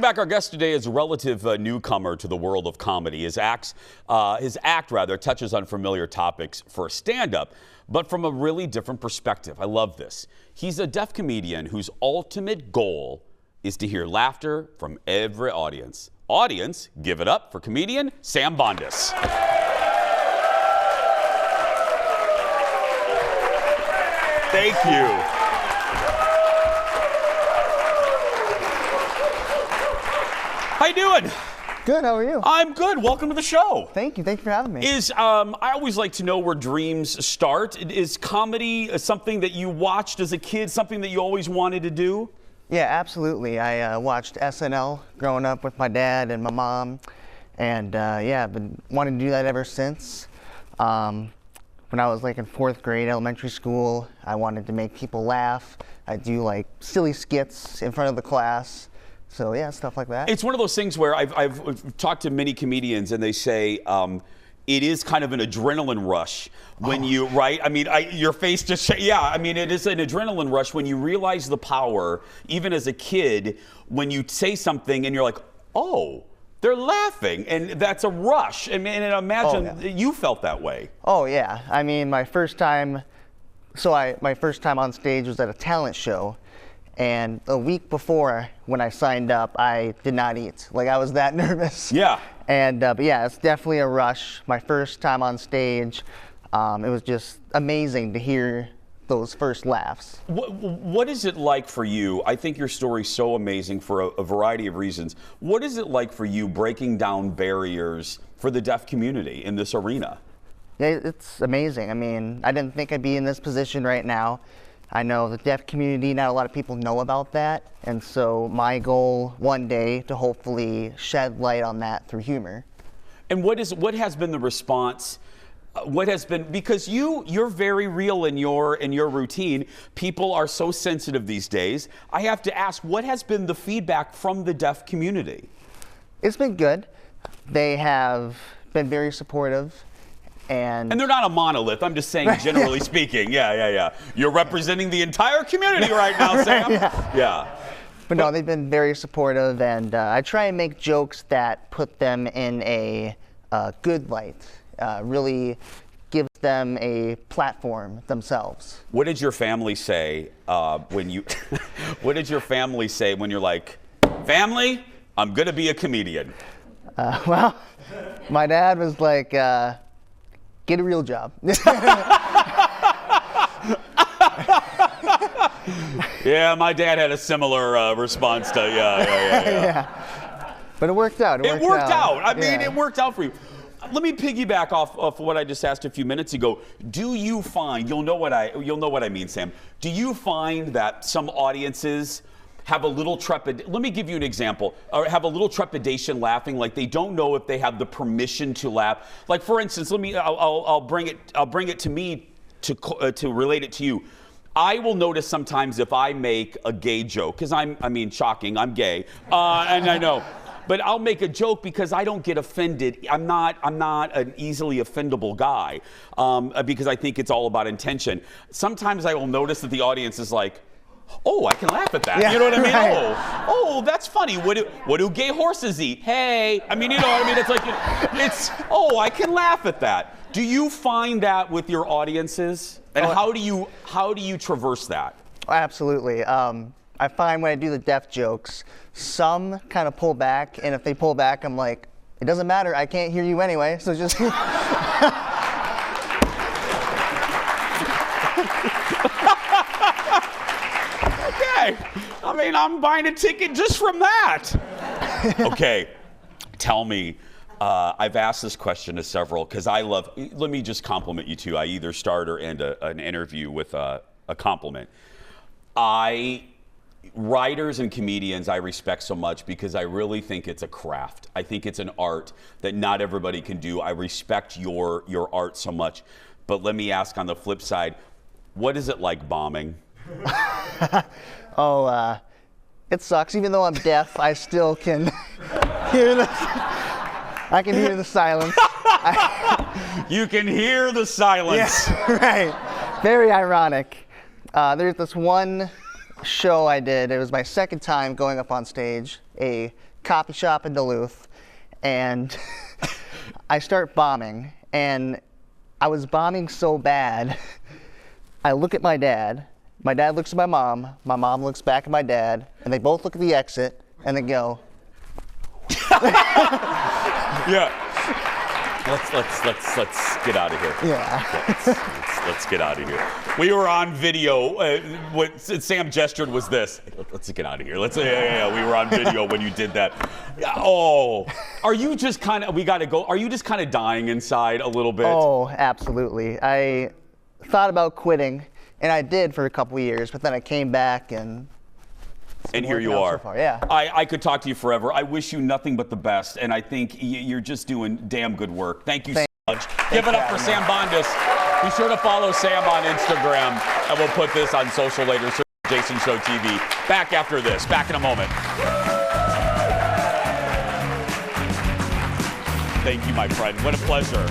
back. Our guest today is a relative newcomer to the world of comedy. His act touches on familiar topics for stand-up, but from a really different perspective. I love this. He's a deaf comedian whose ultimate goal is to hear laughter from every audience. Audience, give it up for comedian Sam Bondhus. Thank you. How you doing? Good, how are you? I'm good. Welcome to the show. Thank you for having me. I always like to know where dreams start. Is comedy something that you watched as a kid, something that you always wanted to do? Yeah, absolutely. I watched SNL growing up with my dad and my mom, and I've been wanting to do that ever since. When I was like in 4th grade, elementary school, I wanted to make people laugh. I'd do like silly skits in front of the class. So yeah, stuff like that. It's one of those things where I've talked to many comedians and they say it is kind of an adrenaline rush when you, right? I mean, your face just, yeah, I mean, it is an adrenaline rush when you realize the power, even as a kid, when you say something and you're like, oh, they're laughing, and that's a rush. I mean, and imagine you felt that way. Oh yeah, I mean, my first time on stage was at a talent show. And a week before, when I signed up, I did not eat. Like, I was that nervous. Yeah. And, but yeah, it's definitely a rush. My first time on stage, it was just amazing to hear those first laughs. What is it like for you? I think your story's so amazing for a variety of reasons. What is it like for you breaking down barriers for the deaf community in this arena? Yeah, it's amazing. I mean, I didn't think I'd be in this position right now. I know the deaf community, not a lot of people know about that, and so my goal one day to hopefully shed light on that through humor. And what has been the response? Because you're very real in your routine. People are so sensitive these days. I have to ask, what has been the feedback from the deaf community? It's been good. They have been very supportive. And they're not a monolith. I'm just saying, generally speaking. Yeah. You're representing the entire community right now, Sam. Yeah. But no, they've been very supportive, and I try and make jokes that put them in a good light, really gives them a platform themselves. What did your family say when you? What did your family say when you're like, family, I'm gonna be a comedian? Well, my dad was like, get a real job. Yeah, my dad had a similar response to yeah. But it worked out. It worked out. I mean, it worked out for you. Let me piggyback off what I just asked a few minutes ago. Do you find, you'll know what I mean, Sam. Do you find that some audiences have a little let me give you an example, or have a little trepidation laughing, like they don't know if they have the permission to laugh? Like, for instance, I'll bring it to me to relate it to you. I will notice sometimes if I make a gay joke, because shocking, I'm gay, and I know. But I'll make a joke because I don't get offended. I'm not an easily offendable guy, because I think it's all about intention. Sometimes I will notice that the audience is like, oh, I can laugh at that. Yeah, you know what I mean? Right. Oh, that's funny. What do gay horses eat? Hey, I mean, you know what I mean? It's like, I can laugh at that. Do you find that with your audiences? And how do you traverse that? Absolutely. I find when I do the deaf jokes, some kind of pull back, and if they pull back, I'm like, it doesn't matter. I can't hear you anyway, so just. I mean, I'm buying a ticket just from that. Okay, tell me, I've asked this question to several, because let me just compliment you too. I either start or end an interview with a compliment. Writers and comedians I respect so much because I really think it's a craft. I think it's an art that not everybody can do. I respect your art so much. But let me ask on the flip side, what is it like bombing? It sucks. Even though I'm deaf, I still can hear the silence. You can hear the silence. Yeah, right. Very ironic. There's this one show I did. It was my second time going up on stage. A coffee shop in Duluth, and I start bombing, and I was bombing so bad, I look at my dad looks at my mom looks back at my dad, and they both look at the exit, and they go, Yeah. Let's get out of here. yeah. Let's get out of here. We were on video. What Sam gestured was this. Let's get out of here. Yeah. We were on video when you did that. Oh, are you just kind of? We got to go. Are you just kind of dying inside a little bit? Oh, absolutely. I thought about quitting, and I did for a couple of years, but then I came back and here you are. So far, yeah. I could talk to you forever. I wish you nothing but the best, and I think you're just doing damn good work. Thank you so much. Give it up for Sam Bondhus. Be sure to follow Sam on Instagram, and we'll put this on social later. Jason Show TV. Back after this. Back in a moment. Thank you, my friend. What a pleasure.